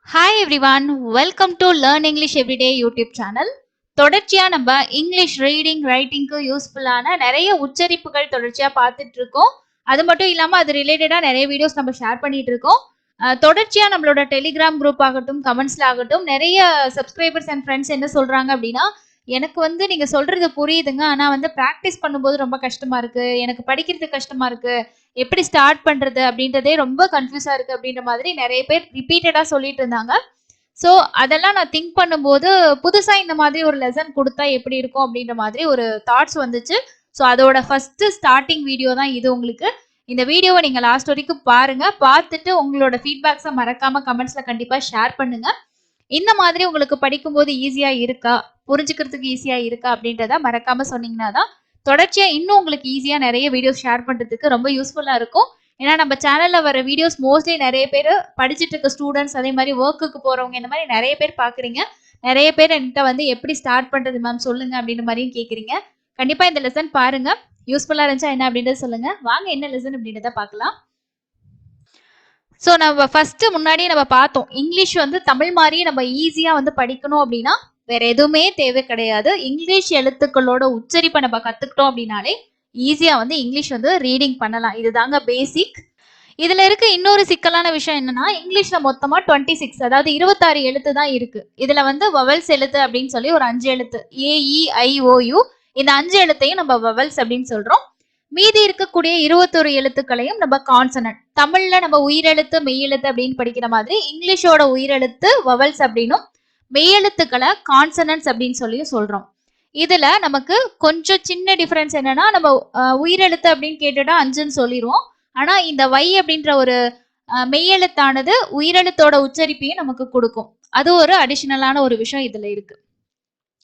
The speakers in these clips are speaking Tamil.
Hi everyone, welcome to learn English everyday YouTube channel. தொடர்ச்சியாக நம்ம இங்கிலீஷ் ரீடிங் ரைட்டிங்க்கு யூஸ்ஃபுல்லான நிறைய உச்சரிப்புகள் தொடர்ச்சியாக பார்த்துட்டு இருக்கோம். அது மட்டும் இல்லாமல் அது ரிலேட்டடாக நிறைய வீடியோஸ் நம்ம ஷேர் பண்ணிட்டு இருக்கோம். தொடர்ச்சியாக நம்மளோட டெலிகிராம் குரூப் ஆகட்டும், கமெண்ட்ஸ்ல ஆகட்டும், நிறைய சப்ஸ்கிரைபர்ஸ் அண்ட் ஃப்ரெண்ட்ஸ் என்ன சொல்றாங்க அப்படின்னா, எனக்கு வந்து நீங்க சொல்றது புரியுதுங்க, ஆனா வந்து ப்ராக்டிஸ் பண்ணும்போது ரொம்ப கஷ்டமா இருக்கு, எனக்கு படிக்கிறது கஷ்டமா இருக்கு, எப்படி ஸ்டார்ட் பண்றது அப்படின்றதே ரொம்ப கன்ஃபியூஸா இருக்கு அப்படின்ற மாதிரி நிறைய பேர் ரிப்பீட்டடா சொல்லிட்டு இருந்தாங்க. ஸோ அதெல்லாம் நான் திங்க் பண்ணும்போது புதுசா இந்த மாதிரி ஒரு லெசன் கொடுத்தா எப்படி இருக்கும் அப்படின்ற மாதிரி ஒரு தாட்ஸ் வந்துச்சு. ஸோ அதோட ஃபர்ஸ்ட் ஸ்டார்டிங் வீடியோ தான் இது உங்களுக்கு. இந்த வீடியோவை நீங்க லாஸ்ட் வரைக்கும் பாருங்க. பார்த்துட்டு உங்களோட ஃபீட்பேக்ஸை மறக்காம கமெண்ட்ஸ்ல கண்டிப்பா ஷேர் பண்ணுங்க. இந்த மாதிரி உங்களுக்கு படிக்கும்போது ஈஸியா இருக்கா, புரிஞ்சுக்கிறதுக்கு ஈஸியா இருக்கா அப்படின்றத மறக்காம சொன்னீங்கன்னா தான் தொடர்ச்சியா இன்னும் உங்களுக்கு ஈஸியா நிறைய வீடியோஸ் ஷேர் பண்றதுக்கு ரொம்ப யூஸ்ஃபுல்லா இருக்கும். ஏன்னா நம்ம சேனல்ல வர வீடியோஸ் மோஸ்ட்லி நிறைய பேர் படிச்சுட்டு இருக்க ஸ்டூடெண்ட்ஸ், அதே மாதிரி ஒர்க்குக்கு போறவங்க, இந்த மாதிரி நிறைய பேர் பாக்குறீங்க. நிறைய பேர் என்கிட்ட வந்து எப்படி ஸ்டார்ட் பண்றது மேம் சொல்லுங்க அப்படின்ற மாதிரியும் கேக்குறீங்க. கண்டிப்பா இந்த லெசன் பாருங்க. யூஸ்ஃபுல்லா இருந்துச்சா என்ன அப்படின்றத சொல்லுங்க. வாங்க என்ன லெசன் அப்படின்றத பார்க்கலாம். ஸோ நம்ம ஃபர்ஸ்ட் முன்னாடியே நம்ம பார்த்தோம், இங்கிலீஷ் வந்து தமிழ் மாதிரியே நம்ம ஈஸியா வந்து படிக்கணும் அப்படின்னா வேற எதுவுமே தேவை கிடையாது. இங்கிலீஷ் எழுத்துக்களோட உச்சரிப்பை நம்ம கத்துக்கிட்டோம் அப்படின்னாலே ஈஸியா வந்து இங்கிலீஷ் வந்து ரீடிங் பண்ணலாம். இதுதாங்க பேசிக். இதுல இருக்க இன்னொரு சிக்கலான விஷயம் என்னன்னா, இங்கிலீஷ்ல மொத்தமா 26, அதாவது 26 எழுத்து தான் இருக்கு. இதுல வந்து வவல்ஸ் எழுத்து அப்படின்னு சொல்லி ஒரு 5 எழுத்து, AEIOU, இந்த 5 எழுத்தையும் நம்ம வவல்ஸ் அப்படின்னு சொல்றோம். மீதி இருக்கக்கூடிய 21 எழுத்துக்களையும் நம்ம கான்சனன்ட், தமிழ்ல நம்ம உயிரெழுத்து மெய்யெழுத்து அப்படின்னு படிக்கிற மாதிரி இங்கிலீஷோட உயிரெழுத்து வவல்ஸ் அப்படின்னும் மெய்யெழுத்துக்களை கான்சனன்ட்ஸ் அப்படின்னு சொல்லி சொல்றோம். இதுல நமக்கு கொஞ்சம் சின்ன டிஃபரன்ஸ் என்னன்னா, நம்ம உயிரெழுத்து அப்படின்னு கேட்டுட்டா 5ன்னு சொல்லிடுவோம். ஆனா இந்த வை அப்படின்ற ஒரு மெய்யெழுத்தானது உயிரெழுத்தோட உச்சரிப்பையும் நமக்கு கொடுக்கும். அது ஒரு அடிஷனலான ஒரு விஷயம் இதுல இருக்கு.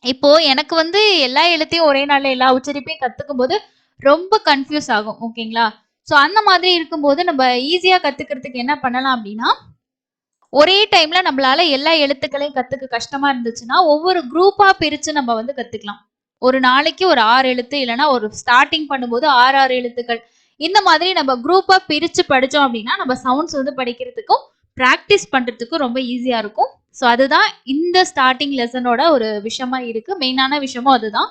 இப்போ எனக்கு வந்து எல்லா எழுத்தையும் ஒரே நாள்ல எல்லா உச்சரிப்பையும் கத்துக்கும் போது ரொம்ப கன்ஃபியூஸ் ஆகும். ஓகேங்களா? ஸோ அந்த மாதிரி இருக்கும்போது நம்ம ஈஸியா கத்துக்கிறதுக்கு என்ன பண்ணலாம் அப்படின்னா, ஒரே டைம்ல நம்மளால எல்லா எழுத்துக்களையும் கத்துக்க கஷ்டமா இருந்துச்சுன்னா ஒவ்வொரு குரூப்பா பிரிச்சு நம்ம வந்து கத்துக்கலாம். ஒரு நாளைக்கு ஒரு 6 எழுத்து, இல்லைன்னா ஒரு ஸ்டார்டிங் பண்ணும்போது 6 எழுத்துக்கள், இந்த மாதிரி நம்ம குரூப்பா பிரிச்சு படிச்சோம் அப்படின்னா நம்ம சவுண்ட்ஸ் வந்து படிக்கிறதுக்கும் ப்ராக்டிஸ் பண்றதுக்கும் ரொம்ப ஈஸியா இருக்கும். ஸோ அதுதான் இந்த ஸ்டார்டிங் லெசனோட ஒரு விஷயமா இருக்கு. மெயினான விஷயமும் அதுதான்.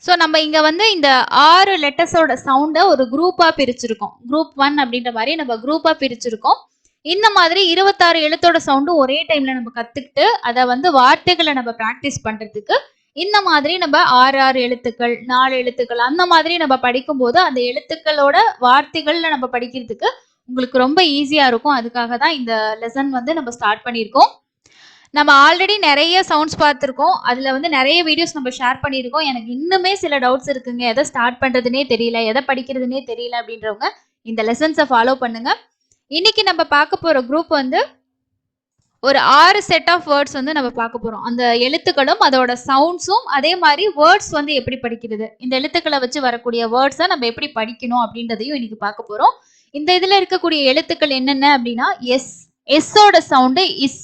ஸோ நம்ம இங்க வந்து இந்த 6 லெட்டர்ஸோட சவுண்டை ஒரு குரூப்பா பிரிச்சிருக்கோம். குரூப் 1 அப்படின்ற மாதிரி நம்ம குரூப்பா பிரிச்சிருக்கோம். இந்த மாதிரி 26 எழுத்தோட சவுண்டும் ஒரே டைம்ல நம்ம கத்துக்கிட்டு அதை வந்து வார்த்தைகளை நம்ம ப்ராக்டிஸ் பண்றதுக்கு இந்த மாதிரி நம்ம 6 எழுத்துக்கள், 4 எழுத்துக்கள், அந்த மாதிரி நம்ம படிக்கும்போது அந்த எழுத்துக்களோட வார்த்தைகள்ல நம்ம படிக்கிறதுக்கு உங்களுக்கு ரொம்ப ஈஸியா இருக்கும். அதுக்காக தான் இந்த லெசன் வந்து நம்ம ஸ்டார்ட் பண்ணியிருக்கோம். நம்ம ஆல்ரெடி நிறைய சவுண்ட்ஸ் பார்த்துருக்கோம். அதுல வந்து நிறைய வீடியோஸ் நம்ம ஷேர் பண்ணியிருக்கோம். எனக்கு இன்னுமே சில டவுட்ஸ் இருக்குங்க, எதை ஸ்டார்ட் பண்றதுனே தெரியல, எதை படிக்கிறதுனே தெரியல அப்படின்றவங்க இந்த லெசன்ஸை ஃபாலோ பண்ணுங்க. இன்னைக்கு நம்ம பார்க்க போற குரூப் வந்து ஒரு 6 செட் ஆஃப் வேர்ட்ஸ் வந்து நம்ம பார்க்க போறோம். அந்த எழுத்துக்களும் அதோட சவுண்ட்ஸும், அதே மாதிரி வேர்ட்ஸ் வந்து எப்படி படிக்கிறது, இந்த எழுத்துக்களை வச்சு வரக்கூடிய வேர்ட்ஸை நம்ம எப்படி படிக்கணும் அப்படின்றதையும் இன்னைக்கு பார்க்க போறோம். இந்த இதுல இருக்கக்கூடிய எழுத்துக்கள் என்னென்ன அப்படின்னா, எஸ்ஸோட சவுண்டு இஸ்.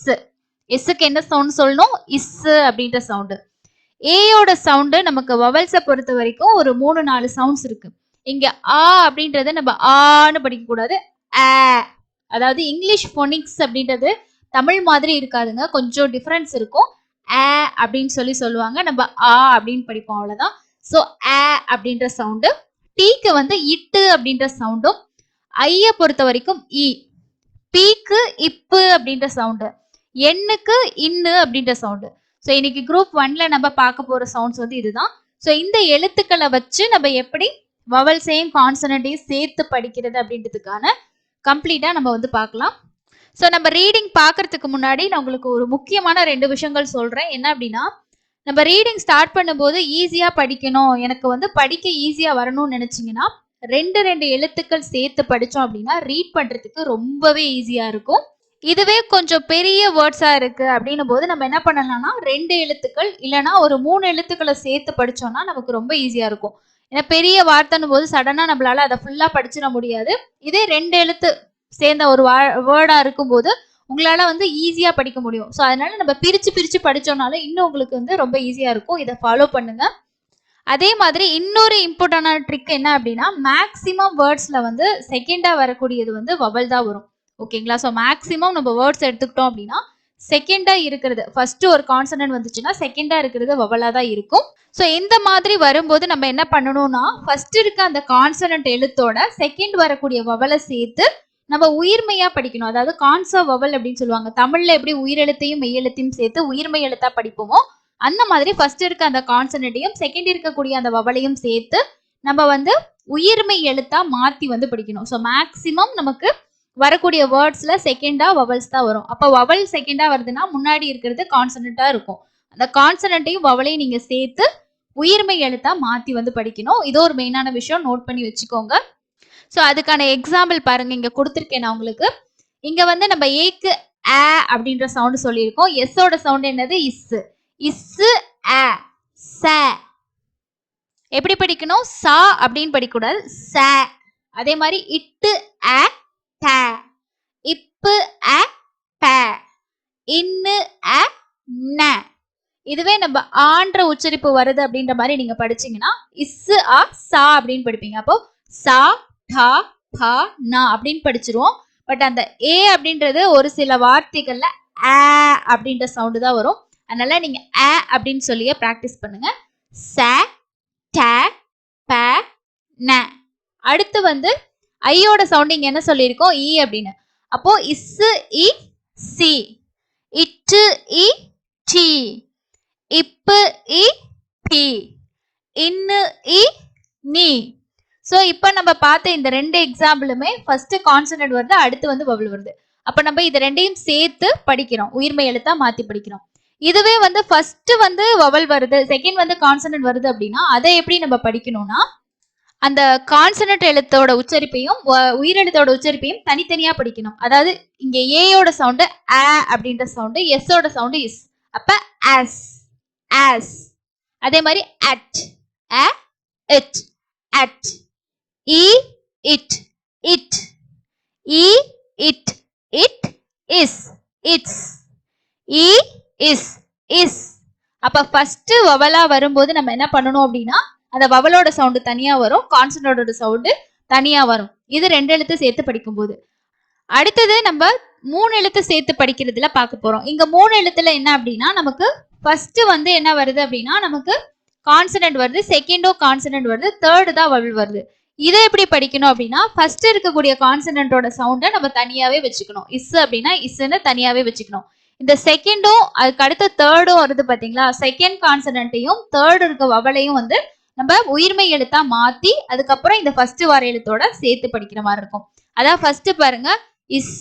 எஸ்ஸுக்கு என்ன சவுண்ட் சொல்லணும்? இஸ் அப்படின்ற சவுண்டு. ஏயோட சவுண்டு நமக்கு வவல்ஸை பொறுத்த வரைக்கும் ஒரு 3-4 சவுண்ட்ஸ் இருக்கு. இங்க ஆ அப்படின்றத நம்ம ஆன்னு படிக்க கூடாது, ஆ. அதாவது இங்கிலீஷ் ஃபோனிக்ஸ் அப்படின்றது தமிழ் மாதிரி இருக்காதுங்க, கொஞ்சம் டிஃபரன்ஸ் இருக்கும். ஆ அப்படின்னு சொல்லி சொல்லுவாங்க, நம்ம ஆ அப்படின்னு படிப்போம், அவ்வளவுதான். ஸோ ஆ அப்படின்ற சவுண்டு. டீக்கு வந்து இட்டு அப்படின்ற சவுண்டும், ஐய பொறுத்த வரைக்கும் இ. பீக்கு இப்பு அப்படின்ற சவுண்டு, எண்ணுக்கு இன்னு அப்படின்ற சவுண்டு. ஸோ இன்னைக்கு குரூப் 1ல நம்ம பார்க்க போற சவுண்ட்ஸ் வந்து இதுதான். ஸோ இந்த எழுத்துக்களை வச்சு நம்ம எப்படி வவல்ஸையும் கான்சனண்ட்டையும் சேர்த்து படிக்கிறது அப்படின்றதுக்கான கம்ப்ளீட்டா நம்ம வந்து பார்க்கலாம். ஸோ நம்ம ரீடிங் பார்க்கறதுக்கு முன்னாடி நான் உங்களுக்கு ஒரு முக்கியமான 2 விஷயங்கள் சொல்றேன். என்ன அப்படின்னா, நம்ம ரீடிங் ஸ்டார்ட் பண்ணும்போது ஈஸியா படிக்கணும், எனக்கு வந்து படிக்க ஈஸியா வரணும்னு நினைச்சீங்கன்னா 2 எழுத்துக்கள் சேர்த்து படிச்சோம் அப்படின்னா ரீட் பண்றதுக்கு ரொம்பவே ஈஸியா இருக்கும். இதுவே கொஞ்சம் பெரிய வேர்ட்ஸா இருக்கு அப்படின்னும் போது நம்ம என்ன பண்ணலாம்னா 2 எழுத்துக்கள் இல்லைன்னா ஒரு 3 எழுத்துக்களை சேர்த்து படிச்சோம்னா நமக்கு ரொம்ப ஈஸியா இருக்கும். ஏன்னா பெரிய வார்த்தைன்னும் போது சடனா நம்மளால அதை ஃபுல்லா படிச்சிட முடியாது. இதே 2 எழுத்து சேர்ந்த ஒரு வேர்டா இருக்கும்போது உங்களால வந்து ஈஸியா படிக்க முடியும். ஸோ அதனால நம்ம பிரிச்சு பிரிச்சு படிச்சோம்னாலும் இன்னும் உங்களுக்கு வந்து ரொம்ப ஈஸியா இருக்கும். இதை ஃபாலோ பண்ணுங்க. அதே மாதிரி இன்னொரு இம்பார்ட்டன்டான ட்ரிக் என்ன அப்படின்னா, மேக்ஸிமம் வேர்ட்ஸ்ல வந்து செகண்டா வரக்கூடியது வந்து வவல் தான் வரும். ஓகேங்களா? ஸோ மேக்ஸிமம் நம்ம வேர்ட்ஸ் எடுத்துக்கிட்டோம் அப்படின்னா செகண்டா இருக்கிறது, ஃபர்ஸ்ட் ஒரு கான்சனன்ட் வந்துச்சுன்னா செகண்டா இருக்கிறது வவலா தான் இருக்கும். ஸோ இந்த மாதிரி வரும்போது நம்ம என்ன பண்ணணும்னா, ஃபர்ஸ்ட் இருக்க அந்த கான்சனன்ட் எழுத்தோட செகண்ட் வரக்கூடிய வவலை சேர்த்து நம்ம உயிர்மையா படிக்கணும். அதாவது கான்சா வவல் அப்படின்னு சொல்லுவாங்க. தமிழ்ல எப்படி உயிரெழுத்தையும் மெய்யெழுத்தையும் சேர்த்து உயிர்மை எழுத்தா படிப்போமோ அந்த மாதிரி ஃபர்ஸ்ட் இருக்க அந்த கான்சனன்ட்டையும் செகண்ட் இருக்கக்கூடிய அந்த வவலையும் சேர்த்து நம்ம வந்து உயிர்மை எழுத்தா மாத்தி வந்து படிக்கணும். ஸோ மேக்சிமம் நமக்கு வரக்கூடிய வேர்ட்ஸ்ல செகண்டா வவல்ஸ் தான் வரும். அப்போ வவல் செகண்டா வருதுன்னா முன்னாடி இருக்கிறது கான்சனண்டா இருக்கும். அந்த கான்சனண்ட்டையும் வவலையும் நீங்க சேர்த்து உயிர்மை எழுத்தா மாத்தி வந்து படிக்கணும். இது ஒரு மெயினான விஷயம், நோட் பண்ணி வச்சுக்கோங்க. ஸோ அதுக்கான எக்ஸாம்பிள் பாருங்க, இங்க கொடுத்துருக்கேன் நான் உங்களுக்கு. இங்க வந்து நம்ம ஏக்கு ஆ அப்படின்ற சவுண்ட் சொல்லியிருக்கோம். எஸ்ஸோட சவுண்ட் என்னது? இஸ். இஸ் ஆ ச. எப்படி படிக்கணும்? சா அப்படின்னு படிக்கக்கூடாது, ச. அதே மாதிரி இட்டு ஆ ட, இப்பு அ ப, இன்னு அ ந. இதுவே நம்ம ஆன்ற உச்சரிப்பு வருது அப்படின்ற மாதிரி நீங்க படிச்சீங்கன்னா இஸ் ஆ சா அப்படின்னு படிப்பீங்க. அப்போ சா டா பா நா அப்படின்னு படிச்சிருவோம். பட் அந்த ஏ அப்படின்றது ஒரு சில வார்த்தைகள்ல ஆ அப்படின்ற சவுண்டு தான் வரும். அதனால நீங்க ஆ அப்படின்னு சொல்லியே பிராக்டிஸ் பண்ணுங்க. ச ட ப ந. அடுத்து வந்து ஐயோட சவுண்டிங் என்ன சொல்லியிருக்கோம்? இ அப்படின்னு. அப்போ இஸ் இ சி, இட்டு இ டி, இப்பு இ பி, இன்னு இ நீ. ஸோ இப்போ நம்ம பார்த்த இந்த ரெண்டு எக்ஸாம்பிளுமே ஃபர்ஸ்ட் கான்சனன்ட் வருது, அடுத்து வந்து வவல் வருது. அப்ப நம்ம இது ரெண்டையும் சேர்த்து படிக்கிறோம், உயிர்மை எழுத்தா மாத்தி படிக்கிறோம். இதுவே வந்து ஃபர்ஸ்ட் வந்து வவல் வருது, செகண்ட் வந்து கான்சனன்ட் வருது அப்படின்னா அதை எப்படி நம்ம படிக்கணும்னா, அந்த கான்சனன்ட் எழுத்தோட உச்சரிப்பையும் உயிரெழுத்தோட உச்சரிப்பையும் தனித்தனியா படிக்கணும். அதாவது இங்க ஏயோட சவுண்டு ஆ அப்படின்ற சவுண்டு, எஸ்ஸோட சவுண்டு இஸ். அப்ப ஆஸ் ஆஸ். அதே மாதிரி at a it at, E it it, E it it is it's, E is is. அப்ப ஃபர்ஸ்ட் வவலா வரும்போது நம்ம என்ன பண்ணணும் அப்படின்னா, அந்த வவலோட சவுண்டு தனியா வரும், கான்சனன்டோட சவுண்டு தனியா வரும். இது ரெண்டு எழுத்து சேர்த்து படிக்கும்போது. அடுத்தது நம்ம 3 எழுத்து சேர்த்து படிக்கிறதுல பார்க்க போறோம். இங்க 3 எழுத்துல என்ன அப்படின்னா, நமக்கு ஃபர்ஸ்ட் வந்து என்ன வருது அப்படின்னா, நமக்கு கான்சனன்ட் வருது, செகண்டும் கான்சனன்ட் வருது, தேர்டு தான் வவல் வருது. இதை எப்படி படிக்கணும் அப்படின்னா, ஃபர்ஸ்ட் இருக்கக்கூடிய கான்சனன்டோட சவுண்டை நம்ம தனியாவே வச்சுக்கணும். இஸ் அப்படின்னா இஸ்ன்னு தனியாவே வச்சுக்கணும். இந்த செகண்டும் அதுக்கு அடுத்த தேர்டும் வருது பாத்தீங்களா, செகண்ட் கான்சனன்ட்டையும் தேர்ட் இருக்க வவலையும் வந்து நம்ம உயிர்மை எழுத்தா மாத்தி அதுக்கப்புறம் இந்த ஃபர்ஸ்ட் வர எழுத்தோட சேர்த்து படிக்கிற மாதிரி இருக்கும். அதான் ஃபர்ஸ்ட் பாருங்க, இஸ்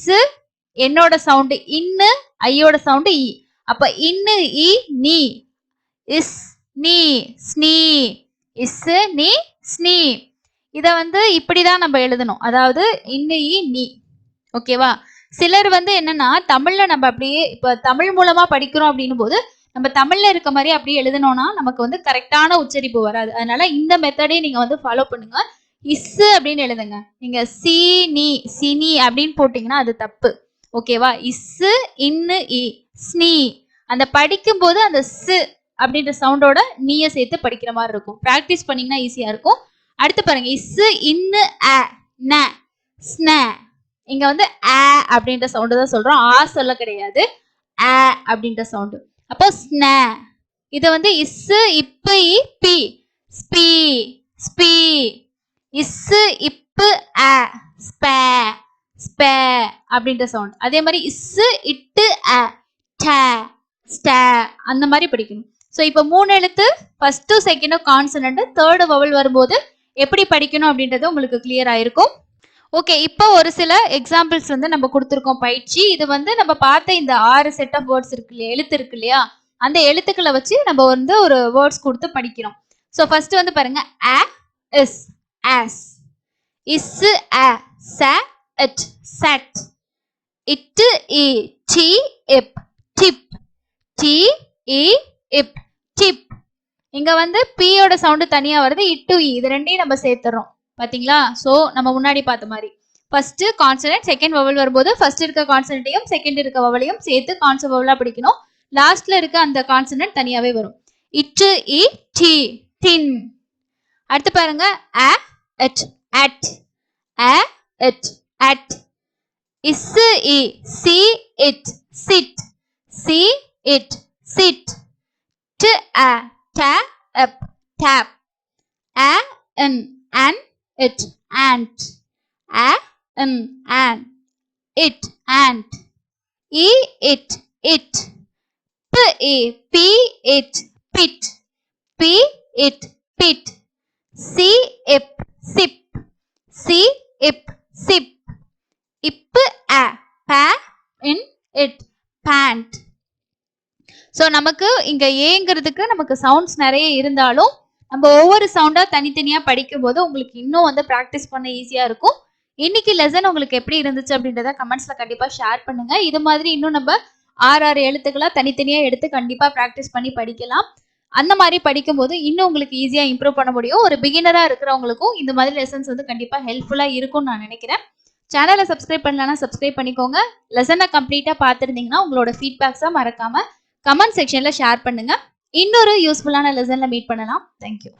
என்னோட சவுண்டு இன்னு, ஐயோட சவுண்டு இ. அப்ப இன்னு இ நீ, இஸ் நீ ஸ்னீ, இஸ் நீ ஸ்னீ. இத வந்து இப்படிதான் நம்ம எழுதணும், அதாவது இன்னு இ நீ. ஓகேவா? சிலர் வந்து என்னன்னா, தமிழ்ல நம்ம அப்படியே இப்ப தமிழ் மூலமா படிக்கிறோம் அப்படின்னும் போது நம்ம தமிழ்ல இருக்க மாதிரி அப்படியே எழுதணும்னா நமக்கு வந்து கரெக்டான உச்சரிப்பு வராது. அதனால இந்த மெத்தடே நீங்க வந்து ஃபாலோ பண்ணுங்க. இஸ் அப்படின்னு எழுதுங்க. நீங்க சி நீ சினி அப்படின்னு போட்டீங்கன்னா அது தப்பு. ஓகேவா? இஸ் இன்னு இ ஸ்னீ. அந்த படிக்கும் போது அந்த ஸ் அப்படின்ற சவுண்டோட நீய சேர்த்து படிக்கிற மாதிரி இருக்கும். பிராக்டிஸ் பண்ணீங்கன்னா ஈஸியா இருக்கும். அடுத்து பாருங்க, இஸ் இன்னு அ ந ஸ்ன. இங்க வந்து ஆ அப்படின்ற சவுண்டு தான் சொல்றோம், ஆ சொல்ல கிடையாது, ஆ அப்படின்ற சவுண்டு. அப்போ ஸ்ன. இது வந்து இஸ் இப்பு இ பி ஸ்பீ ஸ்பீ. இஸ் இப்பு அ ஸ்ப ஸ்ப அப்படின்ற சவுண்ட். அதே மாதிரி இஸ் இட்டு அ ட ஸ்ட. அந்த மாதிரி படிக்கணும். ஸோ இப்போ 3 எழுத்து ஃபர்ஸ்ட்டும் செகண்டும் கான்சனன்ட், தேர்டு வவல் வரும்போது எப்படி படிக்கணும் அப்படின்றது உங்களுக்கு கிளியர் ஆயிருக்கும். ஓகே, இப்போ ஒரு சில எக்ஸாம்பிள்ஸ் வந்து நம்ம கொடுத்துருக்கோம் பயிற்சி. இது வந்து நம்ம பார்த்த இந்த 6 செட் ஆஃப் வேர்ட்ஸ் இருக்கு இல்லையா, எழுத்து இருக்கு இல்லையா, அந்த எழுத்துக்களை வச்சு நம்ம வந்து ஒரு வேர்ட்ஸ் கொடுத்து படிக்கிறோம். ஸோ ஃபர்ஸ்ட் வந்து பாருங்க, a is as, is a ச இட் சட், இட்டு இ டி இப் டிப், டி இ இப் டிப். இங்க வந்து பியோட சவுண்டு தனியா வருது, இட்டு இ, இது ரெண்டையும் நம்ம சேர்த்துறோம். பாத்தீங்களா? சோ நம்ம முன்னாடி பார்த்த மாதிரி ஃபர்ஸ்ட் கான்சனன்ட், செகண்ட் வவல் வரும்போது ஃபர்ஸ்ட் இருக்க கான்சனன்ட்டையும் செகண்ட் இருக்க வவலையும் சேர்த்து கான்சனன்ட் வவலா படிக்கணும். லாஸ்ட்ல இருக்க அந்த கான்சனன்ட் தனியாவே வரும். இட்டு இ டி டின். அடுத்து பாருங்க, a it at, a it at, is இ சி it sit, it, sit. T, a, ta, up, tap. A, an, it, ant. A, an, it, ant. E, it, p, e, p, it, pit. P, it, pit. C, ip, sip. C, ip, sip. Ip, a, pa, in, it, pant. So நமக்கு இங்க ஏங்கிறதுக்கு நமக்கு சவுண்ட்ஸ் நிறைய இருந்தாலும் நம்ம ஒவ்வொரு சவுண்டா தனித்தனியா படிக்கும் போது உங்களுக்கு இன்னும் வந்து ப்ராக்டிஸ் பண்ண ஈஸியா இருக்கும். இன்னைக்கு லெசன் உங்களுக்கு எப்படி இருந்துச்சு அப்படின்றத கமெண்ட்ஸ்ல கண்டிப்பா ஷேர் பண்ணுங்க. இது மாதிரி இன்னும் நம்ம 6 எழுத்துக்களா தனித்தனியா எடுத்து கண்டிப்பா ப்ராக்டிஸ் பண்ணி படிக்கலாம். அந்த மாதிரி படிக்கும்போது இன்னும் உங்களுக்கு ஈஸியா இம்ப்ரூவ் பண்ண முடியும். ஒரு பிகினரா இருக்கிறவங்களுக்கும் இந்த மாதிரி லெசன்ஸ் வந்து கண்டிப்பா ஹெல்ப்ஃபுல்லா இருக்கும்னு நான் நினைக்கிறேன். சேனலை சப்ஸ்கிரைப் பண்ணலன்னா சப்ஸ்கிரைப் பண்ணிக்கோங்க. லெசனை கம்ப்ளீட்டா பார்த்துருந்தீங்கன்னா உங்களோட ஃபீட்பேக்ஸா மறக்காம கமெண்ட் செக்ஷன்ல ஷேர் பண்ணுங்க. இன்னொரு யூஸ்ஃபுல்லான லெசன்ல மீட் பண்ணலாம். தேங்க்யூ.